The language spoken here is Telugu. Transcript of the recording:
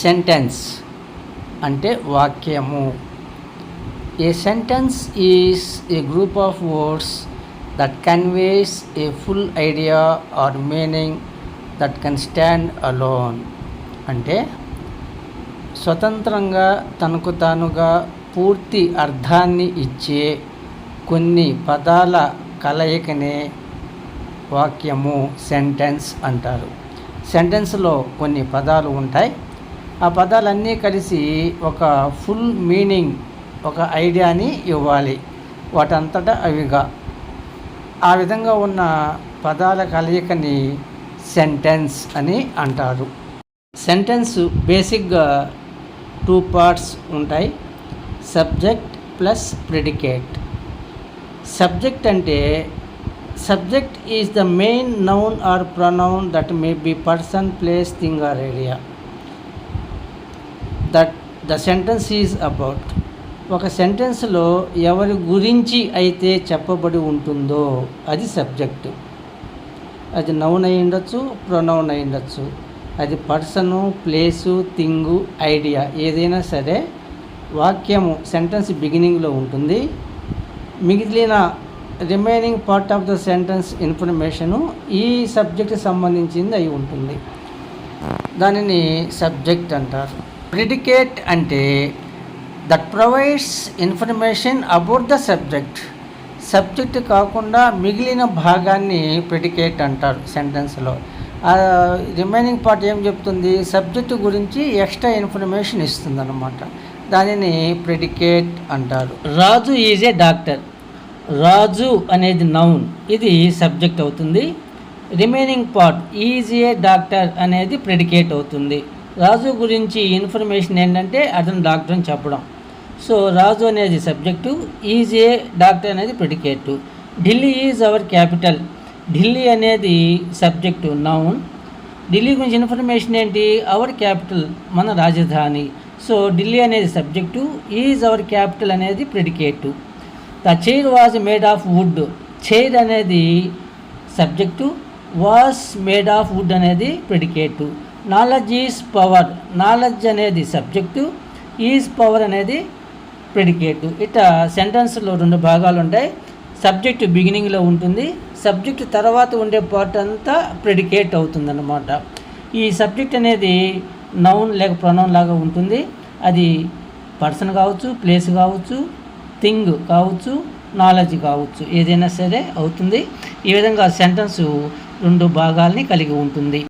సెంటెన్స్ అంటే వాక్యము. A sentence is a group of words that conveys a full idea or meaning that can stand alone. అంటే స్వతంత్రంగా తనకు తానుగా పూర్తి అర్థాన్ని ఇచ్చే కొన్ని పదాల కలయికనే వాక్యము, సెంటెన్స్ అంటారు. సెంటెన్స్లో కొన్ని పదాలు ఉంటాయి. ఆ పదాలన్నీ కలిసి ఒక ఫుల్ మీనింగ్, ఒక ఐడియాని ఇవ్వాలి వాటంతటా అవిగా. ఆ విధంగా ఉన్న పదాల కలయికని సెంటెన్స్ అని అంటారు. సెంటెన్స్ బేసిక్గా 2 పార్ట్స్ ఉంటాయి. Subject plus predicate. సబ్జెక్ట్ అంటే subject is the main noun are pronoun that may be person, place, thing or area that the sentence is about. ఒక సెంటెన్స్లో ఎవరి గురించి అయితే చెప్పబడి ఉంటుందో అది సబ్జెక్టు. అది నౌన్ అయి ఉండొచ్చు, ప్రొనౌన్ అయి ఉండొచ్చు. అది పర్సను, ప్లేసు, థింగు, ఐడియా ఏదైనా సరే వాక్యము సెంటెన్స్ బిగినింగ్లో ఉంటుంది. మిగిలిన remaining part of the sentence information ఈ సబ్జెక్ట్కి సంబంధించింది అయి ఉంటుంది. దానిని సబ్జెక్ట్ అంటారు. ప్రెడికేట్ అంటే that provides information about the subject. Subject కాకుండా మిగిలిన భాగాన్ని ప్రెడికేట్ అంటారు సెంటెన్స్లో. రిమైనింగ్ పార్ట్ ఏం చెప్తుంది? సబ్జెక్టు గురించి ఎక్స్ట్రా ఇన్ఫర్మేషన్ ఇస్తుంది అన్నమాట. దానిని ప్రెడికేట్ అంటారు. రాజు ఈజ్ ఏ డాక్టర్. రాజు అనేది నౌన్, ఇది సబ్జెక్ట్ అవుతుంది. Remaining part is a doctor అనేది ప్రెడికేట్ అవుతుంది. రాజు గురించి ఇన్ఫర్మేషన్ ఏంటంటే అతను డాక్టర్ అని చెప్పడం. సో రాజు అనేది సబ్జెక్టు, ఈజ్ ఏ డాక్టర్ అనేది predicate. Delhi is our capital. Delhi అనేది సబ్జెక్టు, నౌన్. ఢిల్లీ గురించి ఇన్ఫర్మేషన్ ఏంటి? అవర్ క్యాపిటల్, మన రాజధాని. సో ఢిల్లీ అనేది సబ్జెక్టు, ఈజ్ అవర్ క్యాపిటల్ అనేది predicate. The chair was made of wood. Chair అనేది subject, was made of wood అనేది predicate. Knowledge is power. Knowledge అనేది సబ్జెక్టు, ఈజ్ పవర్ అనేది ప్రెడికేటు. ఇట్లా సెంటెన్స్లో 2 భాగాలు ఉంటాయి. సబ్జెక్టు బిగినింగ్లో ఉంటుంది, సబ్జెక్టు తర్వాత ఉండే పార్ట్ అంతా ప్రెడికేట్ అవుతుందన్నమాట. ఈ సబ్జెక్ట్ అనేది నౌన్ లేక ప్రొనౌన్ లాగా ఉంటుంది. అది పర్సన్ కావచ్చు, ప్లేస్ కావచ్చు, థింగ్ కావచ్చు, నాలెడ్జ్ కావచ్చు, ఏదైనా సరే అవుతుంది. ఈ విధంగా సెంటెన్స్ 2 భాగాల్ని కలిగి ఉంటుంది.